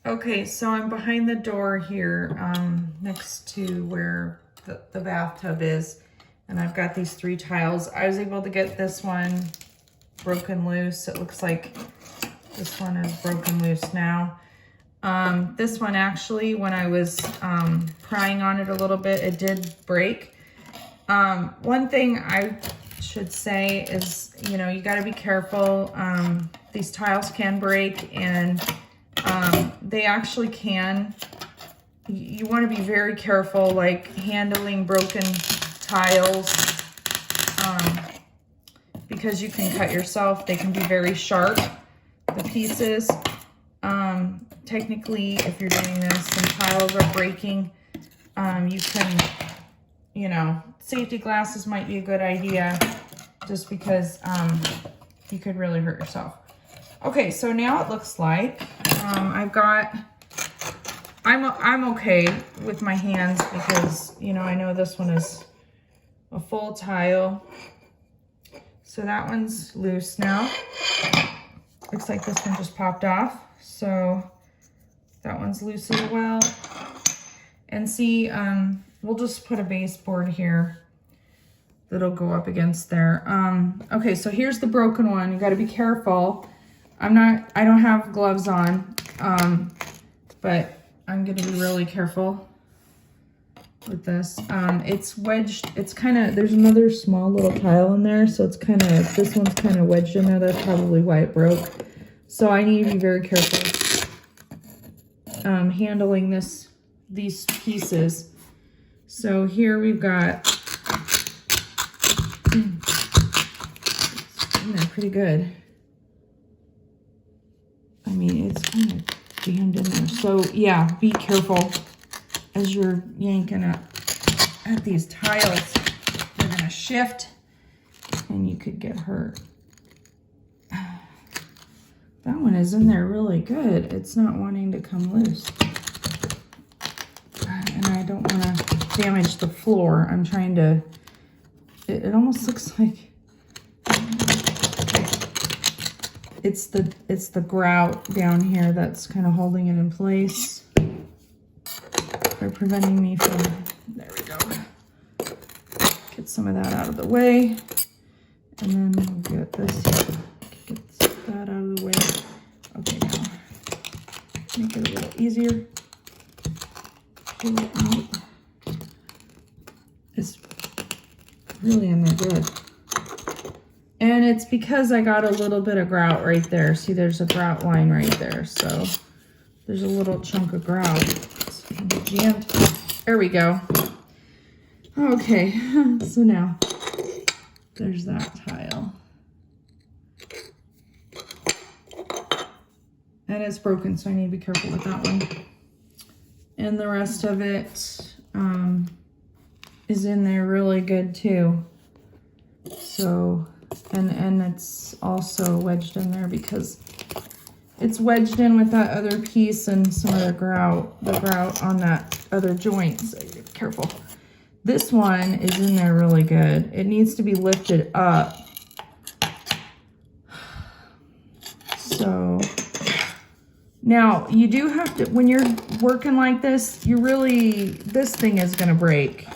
Okay, so I'm behind the door here, next to where the bathtub is, and I've got these 3 tiles. I was able to get this one broken loose. It looks like this one is broken loose now. This one actually, when I was prying on it a little bit, it did break. One thing I should say is, you know, you got to be careful. These tiles can break, and they actually can. You want to be very careful, like handling broken tiles, because you can cut yourself. They can be very sharp, the pieces. Technically, if you're doing this and tiles are breaking, you can, you know, safety glasses might be a good idea, just because you could really hurt yourself. Okay, so now it looks like I'm okay with my hands, because, you know, I know this one is a full tile. So that one's loose now. Looks like this one just popped off. So that one's loose as well. And see, we'll just put a baseboard here that'll go up against there. Okay, so here's the broken one. You got to be careful. I don't have gloves on, but I'm going to be really careful with this. It's wedged. It's kind of, there's another small little tile in there, so it's kind of, this one's kind of wedged in there. That's probably why it broke. So I need to be very careful handling these pieces. So here we've got, they're pretty good. I mean, it's kind of jammed in there. So yeah, be careful as you're yanking at these tiles. They're gonna shift and you could get hurt. That one is in there really good. It's not wanting to come loose. And I don't want to damage the floor. I'm trying to, it almost looks like, it's the grout down here that's kind of holding it in place. They're preventing me from, there we go. Get some of that out of the way. And then we'll get this, get that out of the way. Okay, now make it a little easier. Pull it out. It's really in there good. And it's because I got a little bit of grout right there. See, there's a grout line right there. So there's a little chunk of grout. It's jammed. There we go. Okay, so now there's that tile. And it's broken, so I need to be careful with that one. And the rest of it is in there really good too. So, and it's also wedged in there because it's wedged in with that other piece and some of the grout on that other joint, so you gotta be careful. This one is in there really good. It needs to be lifted up. So now you do have to, when you're working like this, this thing is gonna break.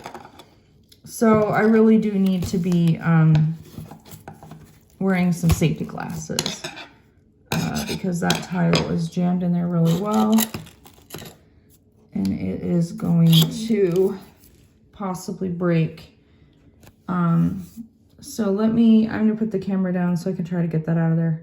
So I really do need to be wearing some safety glasses because that tile is jammed in there really well. And it is going to possibly break. So I'm gonna put the camera down so I can try to get that out of there.